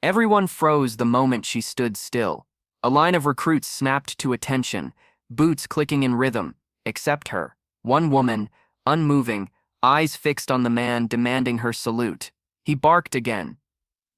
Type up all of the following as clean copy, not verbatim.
Everyone froze the moment she stood still. A line of recruits snapped to attention, boots clicking in rhythm, except her. One woman, unmoving, eyes fixed on the man demanding her salute. He barked again.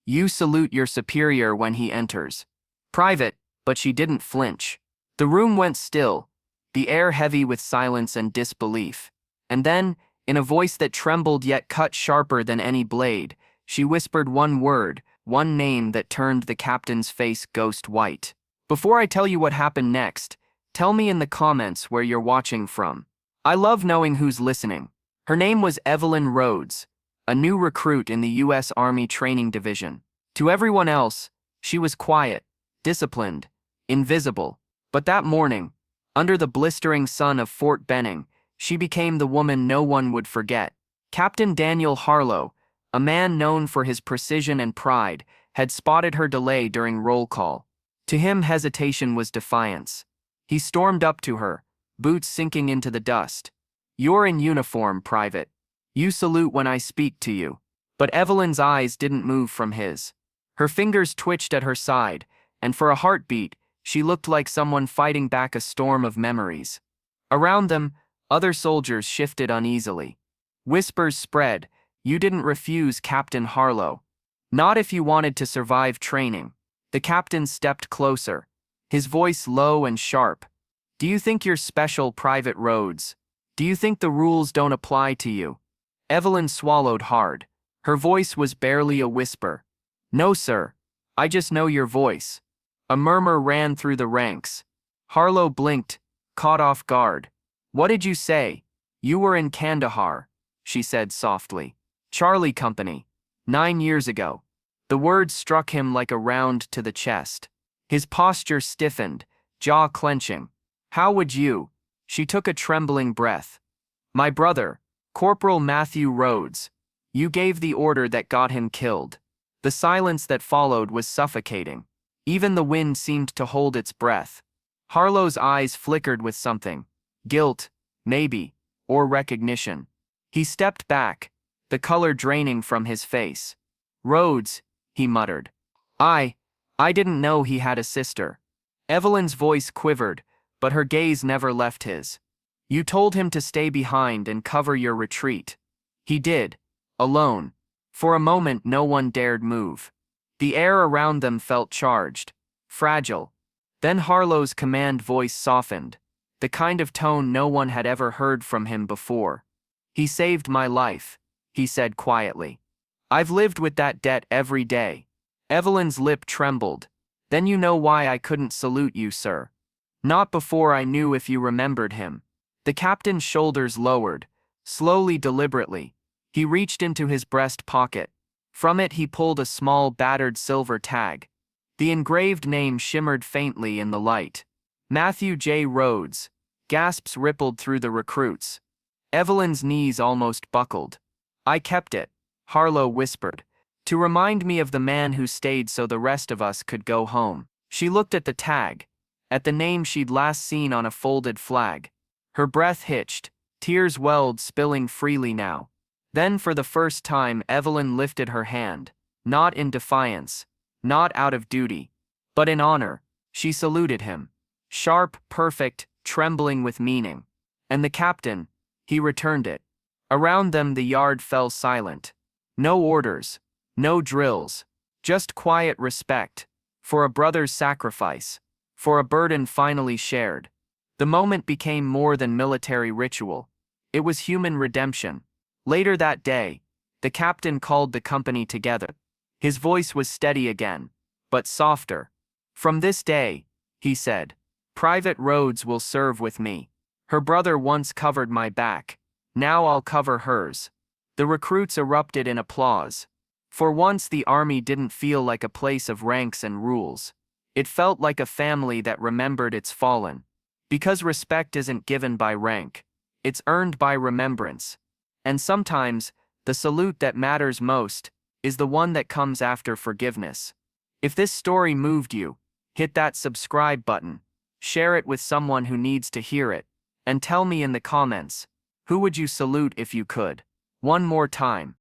You salute your superior when he enters. Private, but she didn't flinch. The room went still, the air heavy with silence and disbelief. And then, in a voice that trembled yet cut sharper than any blade, she whispered one word, one name that turned the captain's face ghost white. Before I tell you what happened next, tell me in the comments where you're watching from. I love knowing who's listening. Her name was Evelyn Rhodes, a new recruit in the U.S. Army Training Division. To everyone else, she was quiet, disciplined, invisible. But that morning, under the blistering sun of Fort Benning, she became the woman no one would forget. Captain Daniel Harlow, a man known for his precision and pride, had spotted her delay during roll call. To him, hesitation was defiance. He stormed up to her, boots sinking into the dust. You're in uniform, Private. You salute when I speak to you. But Evelyn's eyes didn't move from his. Her fingers twitched at her side, and for a heartbeat, she looked like someone fighting back a storm of memories. Around them, other soldiers shifted uneasily. Whispers spread. You didn't refuse Captain Harlow. Not if you wanted to survive training. The captain stepped closer, his voice low and sharp. Do you think you're special, Private Rhodes? Do you think the rules don't apply to you? Evelyn swallowed hard. Her voice was barely a whisper. No, sir. I just know your voice. A murmur ran through the ranks. Harlow blinked, caught off guard. What did you say? You were in Kandahar, she said softly. Charlie Company. 9 years ago. The words struck him like a round to the chest. His posture stiffened, jaw clenching. How would you? She took a trembling breath. My brother, Corporal Matthew Rhodes. You gave the order that got him killed. The silence that followed was suffocating. Even the wind seemed to hold its breath. Harlow's eyes flickered with something. Guilt, maybe, or recognition. He stepped back, the color draining from his face. Rhodes, he muttered. I didn't know he had a sister. Evelyn's voice quivered, but her gaze never left his. You told him to stay behind and cover your retreat. He did, alone. For a moment no one dared move. The air around them felt charged, fragile. Then Harlow's command voice softened, the kind of tone no one had ever heard from him before. He saved my life, he said quietly. I've lived with that debt every day. Evelyn's lip trembled. Then you know why I couldn't salute you, sir. Not before I knew if you remembered him. The captain's shoulders lowered, slowly, deliberately. He reached into his breast pocket. From it he pulled a small battered silver tag. The engraved name shimmered faintly in the light. Matthew J. Rhodes. Gasps rippled through the recruits. Evelyn's knees almost buckled. I kept it, Harlow whispered, to remind me of the man who stayed so the rest of us could go home. She looked at the tag, at the name she'd last seen on a folded flag. Her breath hitched, tears welled, spilling freely now. Then for the first time Evelyn lifted her hand, not in defiance, not out of duty, but in honor. She saluted him. Sharp, perfect, trembling with meaning. And the captain, he returned it. Around them the yard fell silent. No orders, no drills, just quiet respect, for a brother's sacrifice, for a burden finally shared. The moment became more than military ritual. It was human redemption. Later that day, the captain called the company together. His voice was steady again, but softer. From this day, he said, Private Rhodes will serve with me. Her brother once covered my back. Now I'll cover hers. The recruits erupted in applause. For once the army didn't feel like a place of ranks and rules. It felt like a family that remembered its fallen. Because respect isn't given by rank. It's earned by remembrance. And sometimes, the salute that matters most is the one that comes after forgiveness. If this story moved you, hit that subscribe button, share it with someone who needs to hear it, and tell me in the comments, who would you salute if you could? One more time.